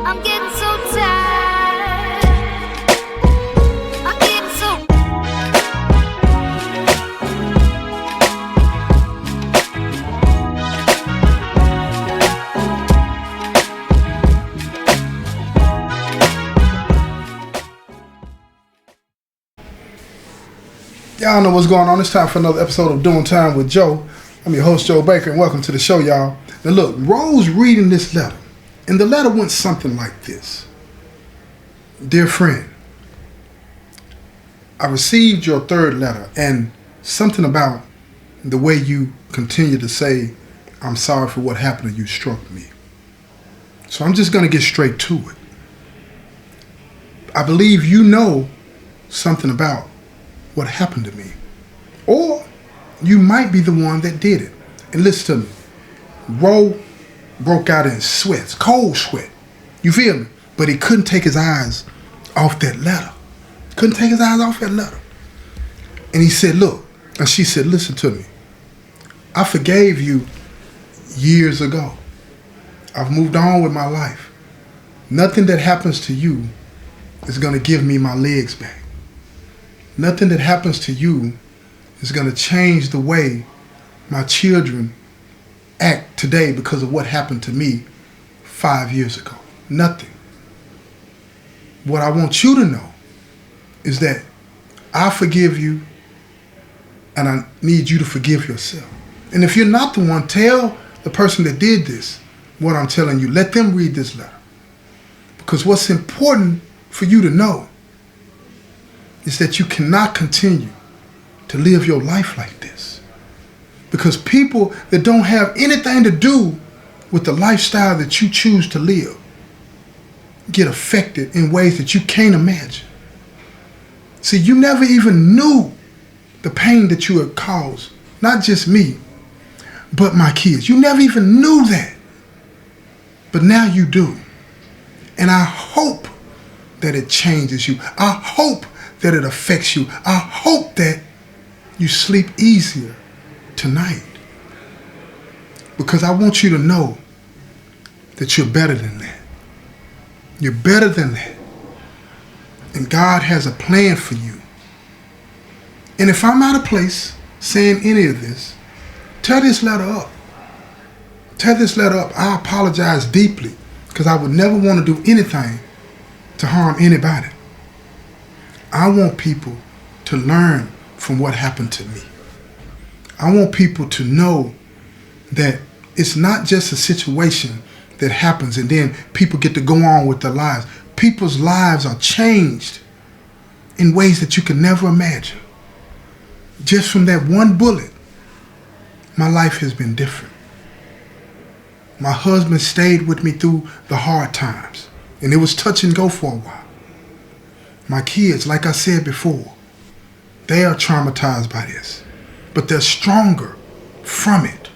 I'm getting so tired. I'm getting so. Y'all know what's going on. It's time for another episode of Doing Time with Joe. I'm your host, Joe Baker, and welcome to the show, y'all. Now look, Rose reading this letter, and the letter went something like this. Dear friend, I received your third letter, and something about the way you continue to say, I'm sorry for what happened to you struck me. So I'm just going to get straight to it. I believe you know something about what happened to me. Or you might be the one that did it. And listen to me. Ro broke out in sweats, cold sweat. You feel me? But he couldn't take his eyes off that letter. Couldn't take his eyes off that letter. And he said, look, and she said, listen to me. I forgave you years ago. I've moved on with my life. Nothing that happens to you is going to give me my legs back. Nothing that happens to you is going to change the way my children act today because of what happened to me 5 years ago. Nothing. What I want you to know is that I forgive you and I need you to forgive yourself. And if you're not the one, tell the person that did this what I'm telling you. Let them read this letter. Because what's important for you to know is that you cannot continue to live your life like this. Because people that don't have anything to do with the lifestyle that you choose to live get affected in ways that you can't imagine. See, you never even knew the pain that you had caused, not just me, but my kids. You never even knew that. But now you do. And I hope that it changes you. I hope that it affects you. I hope that you sleep easier tonight. Because I want you to know that you're better than that. You're better than that. And God has a plan for you. And if I'm out of place saying any of this, tear this letter up. Tear this letter up. I apologize deeply because I would never want to do anything to harm anybody. I want people to learn from what happened to me. I want people to know that it's not just a situation that happens and then people get to go on with their lives. People's lives are changed in ways that you can never imagine. Just from that one bullet, my life has been different. My husband stayed with me through the hard times, and it was touch and go for a while. My kids, like I said before, they are traumatized by this, but they're stronger from it.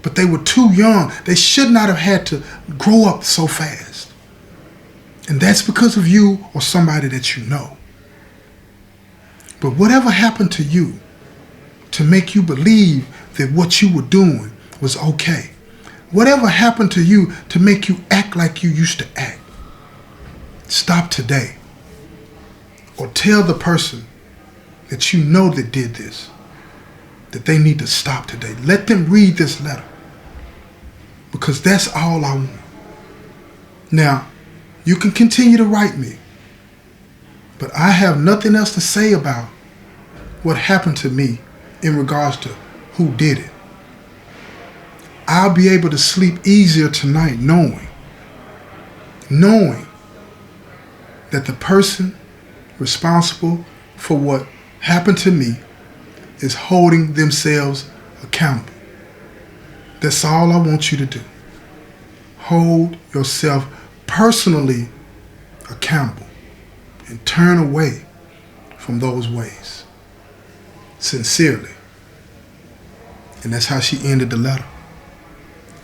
But they were too young. They should not have had to grow up so fast. And that's because of you or somebody that you know. But whatever happened to you to make you believe that what you were doing was okay, whatever happened to you to make you act like you used to act, stop today. Or tell the person that you know that did this that they need to stop today. Let them read this letter. Because that's all I want. Now, you can continue to write me. But I have nothing else to say about what happened to me in regards to who did it. I'll be able to sleep easier tonight knowing that the person responsible for what happened to me is holding themselves accountable. That's all I want you to do. Hold yourself personally accountable and turn away from those ways. Sincerely. And that's how she ended the letter.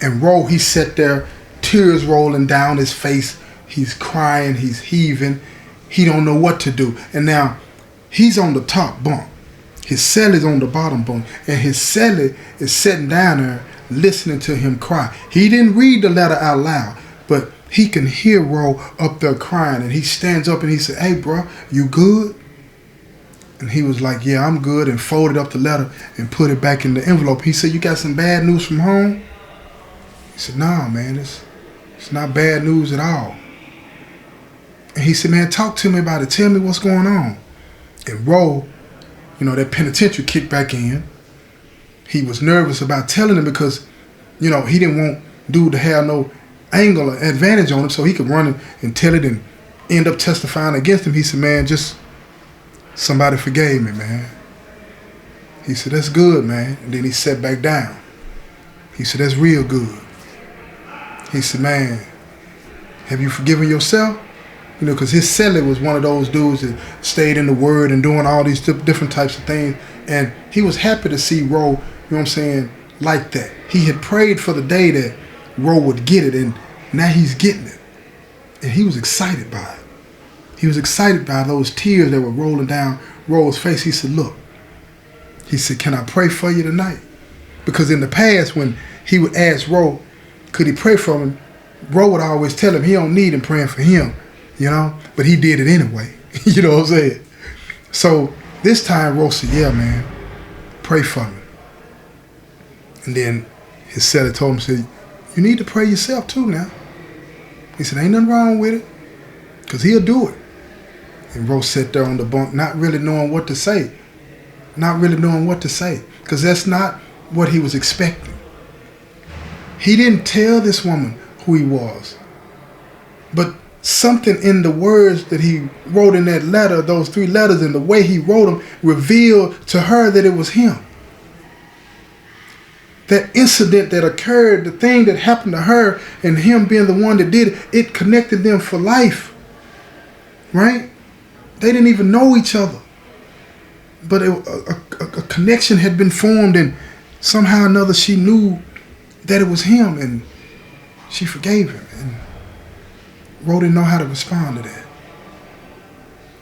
And Ro, he sat there, tears rolling down his face. He's crying, he's heaving. He don't know what to do. And now he's on the top bunk. His celly's on the bottom bunk. And his celly is sitting down there listening to him cry. He didn't read the letter out loud, but he can hear Ro up there crying, and he stands up and he said, "Hey, bro, you good?" And he was like, "Yeah, I'm good," and folded up the letter and put it back in the envelope. He said, "You got some bad news from home?" He said, "Nah, man, it's not bad news at all." And he said, "Man, talk to me about it. Tell me what's going on." And Ro, that penitentiary kicked back in. He was nervous about telling him because, he didn't want dude to have no angle or advantage on him so he could run and tell it and end up testifying against him. He said, "Man, just somebody forgave me, man." He said, "That's good, man." And then he sat back down. He said, "That's real good." He said, "Man, have you forgiven yourself?" Because his cellie was one of those dudes that stayed in the Word and doing all these different types of things. And he was happy to see Ro, like that. He had prayed for the day that Ro would get it, and now he's getting it. And he was excited by it. He was excited by those tears that were rolling down Ro's face. He said, "Look," he said, "can I pray for you tonight?" Because in the past, when he would ask Ro, could he pray for him, Ro would always tell him he don't need him praying for him. But he did it anyway. You know what I'm saying? So this time Ro said, "Yeah, man, pray for me." And then his cellie told him, said, "You need to pray yourself too now." He said, "Ain't nothing wrong with it, because he'll do it." And Ro sat there on the bunk, not really knowing what to say. Because that's not what he was expecting. He didn't tell this woman who he was. But something in the words that he wrote in that letter, those 3 letters, and the way he wrote them, revealed to her that it was him. That incident that occurred, the thing that happened to her, and him being the one that did it, it connected them for life. Right? They didn't even know each other. But a connection had been formed, and somehow or another she knew that it was him, and she forgave him. And Ro didn't know how to respond to that.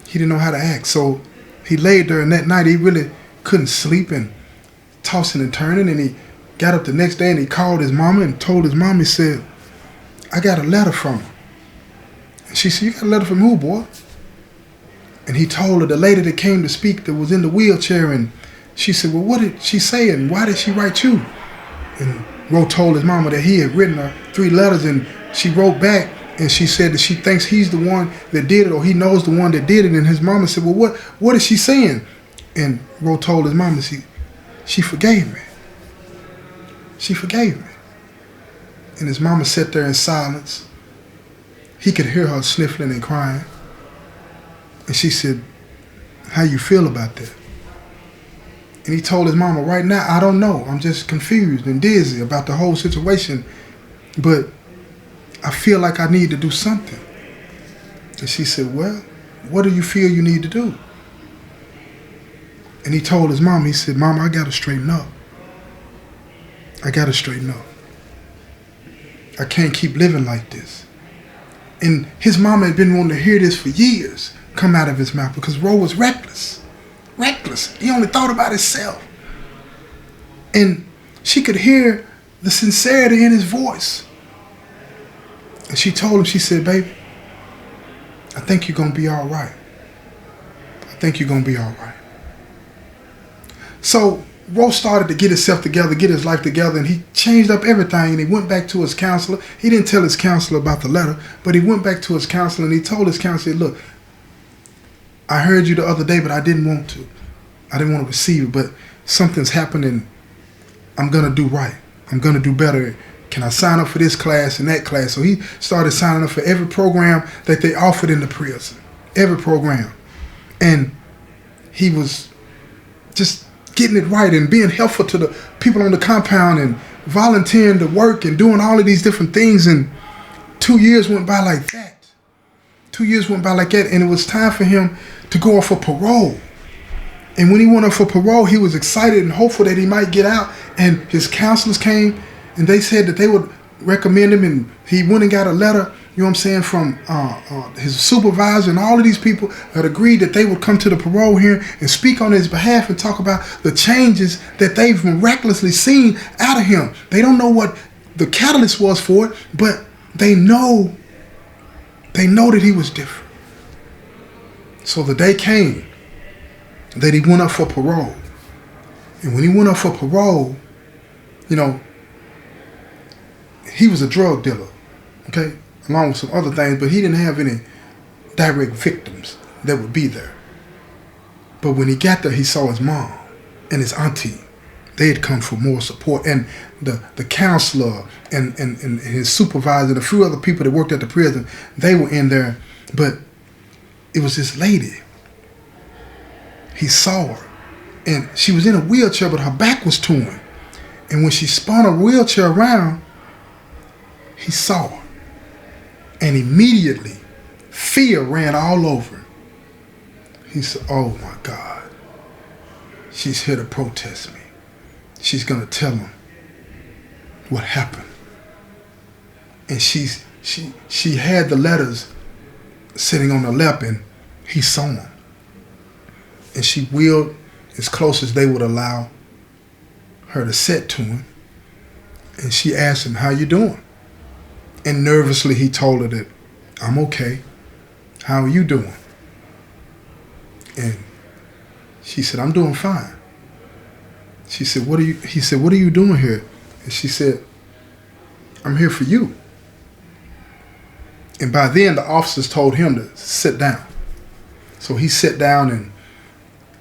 He didn't know how to act. So he laid there, and that night he really couldn't sleep, and tossing and turning, and he got up the next day and he called his mama and told his mom, he said, "I got a letter from her." And she said, "You got a letter from who, boy?" And he told her, the lady that came to speak that was in the wheelchair, and she said, "Well, what did she say, and why did she write you?" And Ro told his mama that he had written her 3 letters, and she wrote back, and she said that she thinks he's the one that did it, or he knows the one that did it. And his mama said, "Well, what is she saying?" And Ro told his mama, she forgave me. She forgave me. And his mama sat there in silence. He could hear her sniffling and crying. And she said, "How you feel about that?" And he told his mama, "Right now, I don't know. I'm just confused and dizzy about the whole situation. But I feel like I need to do something." And she said, "Well, what do you feel you need to do?" And he told his mom, he said, "Mama, I got to straighten up. I got to straighten up. I can't keep living like this." And his mama had been wanting to hear this for years come out of his mouth, because Ro was reckless. Reckless. He only thought about himself. And she could hear the sincerity in his voice. And she told him, she said, "Baby, I think you're going to be all right. I think you're going to be all right." So Ro started to get himself together, get his life together, and he changed up everything, and he went back to his counselor. He didn't tell his counselor about the letter, but he went back to his counselor, and he told his counselor, "Look, I heard you the other day, but I didn't want to. I didn't want to receive it, but something's happening. I'm going to do right. I'm going to do better. Can I sign up for this class and that class?" So he started signing up for every program that they offered in the prison. Every program. And he was just getting it right and being helpful to the people on the compound and volunteering to work and doing all of these different things. And 2 years went by like that. 2 years went by like that, and it was time for him to go off for parole. And when he went up for parole, he was excited and hopeful that he might get out. And his counselors came, and they said that they would recommend him. And he went and got a letter, from his supervisor, and all of these people had agreed that they would come to the parole hearing and speak on his behalf and talk about the changes that they've miraculously seen out of him. They don't know what the catalyst was for it, but they know They know that he was different. So the day came that he went up for parole. And when he went up for parole, you know, he was a drug dealer, okay, along with some other things, but he didn't have any direct victims that would be there. But when he got there, he saw his mom and his auntie. They had come for more support. And the counselor and his supervisor and a few other people that worked at the prison, they were in there. But it was this lady. He saw her. And she was in a wheelchair, but her back was to him. And when she spun her wheelchair around, he saw her. And immediately, fear ran all over him. He said, oh my God, she's here to protest me. She's going to tell him what happened. And she had the letters sitting on her lap, and he saw them. And she wheeled as close as they would allow her to sit to him. And she asked him, how you doing? And nervously he told her that, I'm okay. How are you doing? And she said, I'm doing fine. She said, he said, what are you doing here? And she said, I'm here for you. And by then the officers told him to sit down. So he sat down and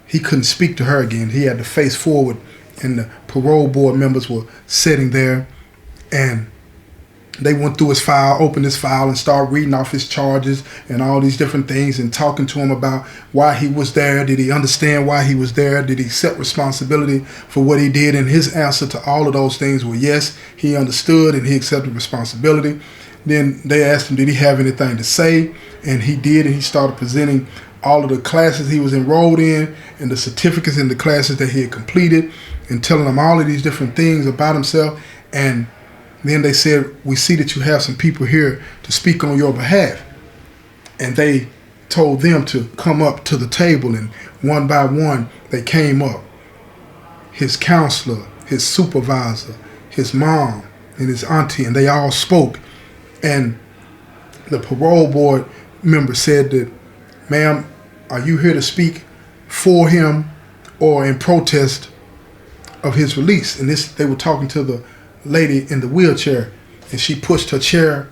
he couldn't speak to her again. He had to face forward, and the parole board members were sitting there, and they went through his file, opened his file, and started reading off his charges and all these different things and talking to him about why he was there. Did he understand why he was there? Did he accept responsibility for what he did? And his answer to all of those things were yes, he understood and he accepted responsibility. Then they asked him, did he have anything to say? And he did, and he started presenting all of the classes he was enrolled in and the certificates in the classes that he had completed and telling them all of these different things about himself. And then they said, we see that you have some people here to speak on your behalf. And they told them to come up to the table, and one by one, they came up. His counselor, his supervisor, his mom, and his auntie, and they all spoke. And the parole board member said that, ma'am, are you here to speak for him or in protest of his release? And they were talking to the lady in the wheelchair, and she pushed her chair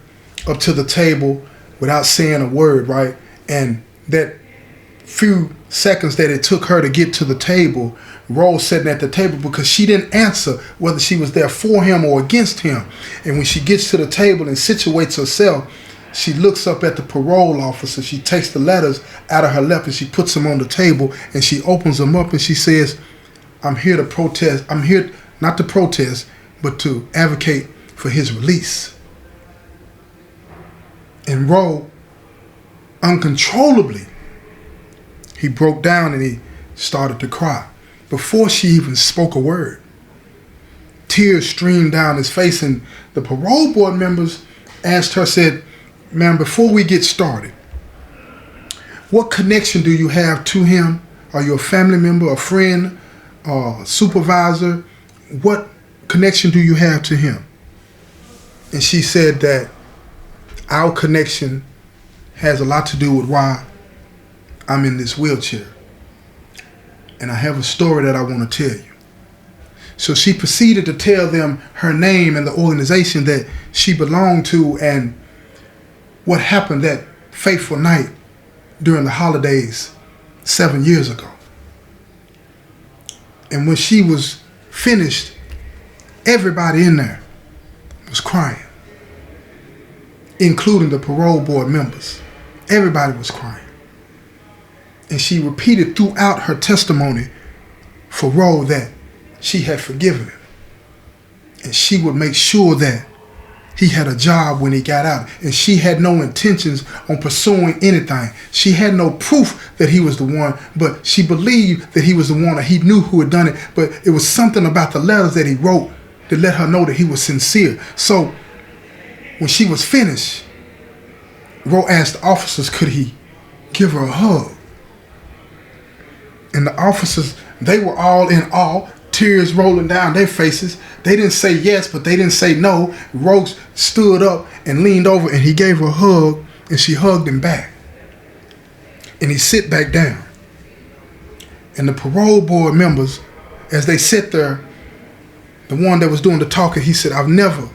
up to the table without saying a word, right? And that few seconds that it took her to get to the table, Rose sitting at the table because she didn't answer whether she was there for him or against him. And when she gets to the table and situates herself, she looks up at the parole officer. She takes the letters out of her lap and she puts them on the table, and she opens them up and she says, I'm here to protest. I'm here not to protest, but to advocate for his release. And Roe, uncontrollably, he broke down and he started to cry before she even spoke a word. Tears streamed down his face, and the parole board members asked her, said, ma'am, before we get started, what connection do you have to him? Are you a family member, a friend, a supervisor? What connection do you have to him? And she said that our connection has a lot to do with why I'm in this wheelchair. And I have a story that I want to tell you. So she proceeded to tell them her name and the organization that she belonged to and what happened that fateful night during the holidays 7 years ago. And when she was finished, everybody in there was crying, including the parole board members. Everybody was crying. And she repeated throughout her testimony for Roe that she had forgiven him. And she would make sure that he had a job when he got out. And she had no intentions on pursuing anything. She had no proof that he was the one, but she believed that he was the one, or he knew who had done it. But it was something about the letters that he wrote that let her know that he was sincere. So when she was finished, Roe asked the officers, could he give her a hug? And the officers, they were all in awe, tears rolling down their faces. They didn't say yes, but they didn't say no. Rose stood up and leaned over, and he gave her a hug, And she hugged him back. And he sit back down. And the parole board members, as they sit there, the one that was doing the talking, he said, I've never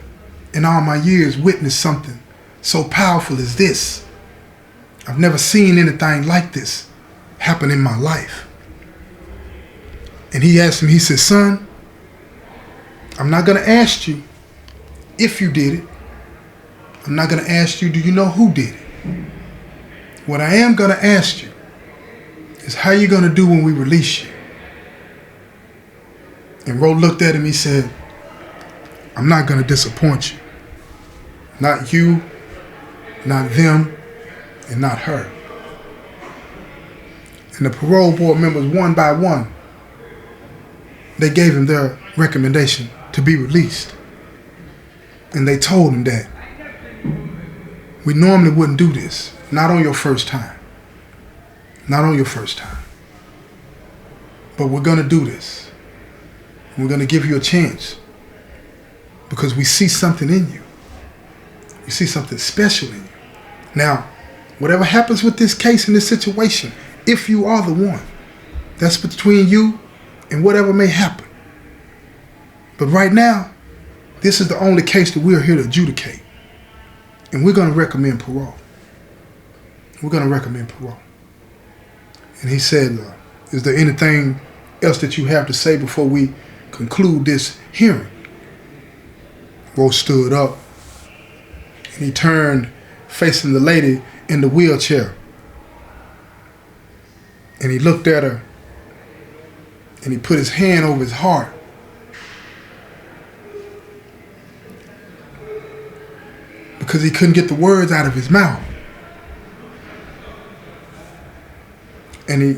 in all my years witnessed something so powerful as this. I've never seen anything like this happen in my life. And he asked him, he said, son, I'm not going to ask you if you did it. I'm not going to ask you, do you know who did it? What I am going to ask you is how you going to do when we release you. And Ro looked at him, he said, I'm not going to disappoint you. Not you, not them, and not her. And the parole board members, one by one, they gave him their recommendation to be released. And they told him that we normally wouldn't do this. Not on your first time. Not on your first time. But we're going to do this. We're going to give you a chance because we see something in you. We see something special in you. Now, whatever happens with this case and this situation, if you are the one, that's between you and whatever may happen. But right now, this is the only case that we're here to adjudicate. And we're going to recommend parole. We're going to recommend parole. And he said, is there anything else that you have to say before we conclude this hearing? Ro stood up and he turned facing the lady in the wheelchair. And he looked at her and he put his hand over his heart. Because he couldn't get the words out of his mouth. And he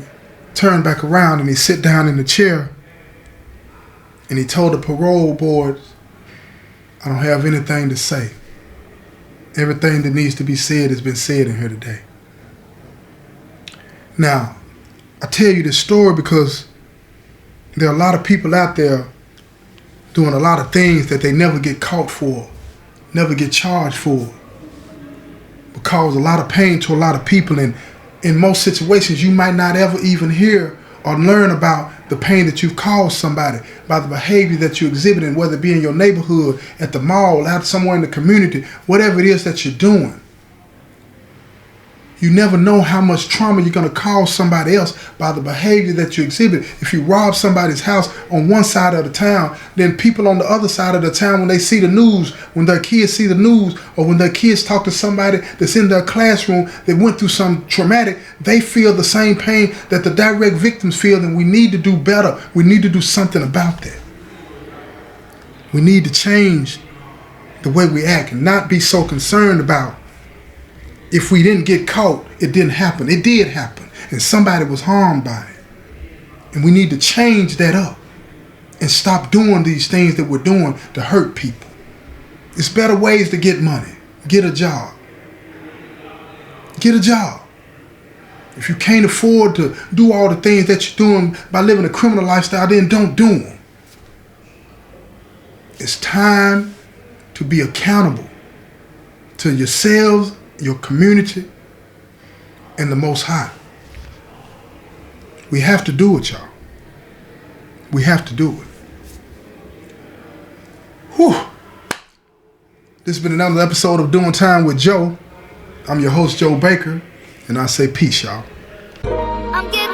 turned back around and he sat down in the chair and he told the parole board, I don't have anything to say. Everything that needs to be said has been said in here today. Now, I tell you this story because there are a lot of people out there doing a lot of things that they never get caught for, never get charged for, but cause a lot of pain to a lot of people. And in most situations, you might not ever even hear or learn about the pain that you've caused somebody by the behavior that you exhibit, and whether it be in your neighborhood, at the mall, out somewhere in the community, whatever it is that you're doing. You never know how much trauma you're going to cause somebody else by the behavior that you exhibit. If you rob somebody's house on one side of the town, then people on the other side of the town, when they see the news, when their kids see the news, or when their kids talk to somebody that's in their classroom that went through some traumatic, they feel the same pain that the direct victims feel, and we need to do better. We need to do something about that. We need to change the way we act and not be so concerned about if we didn't get caught, it didn't happen. It did happen, and somebody was harmed by it. And we need to change that up and stop doing these things that we're doing to hurt people. It's better ways to get money. Get a job. Get a job. If you can't afford to do all the things that you're doing by living a criminal lifestyle, then don't do them. It's time to be accountable to yourselves, your community, and the Most High. We have to do it, y'all. We have to do it. Whew. This has been another episode of Doing Time with Joe. I'm your host, Joe Baker, and I say peace, y'all. I'm getting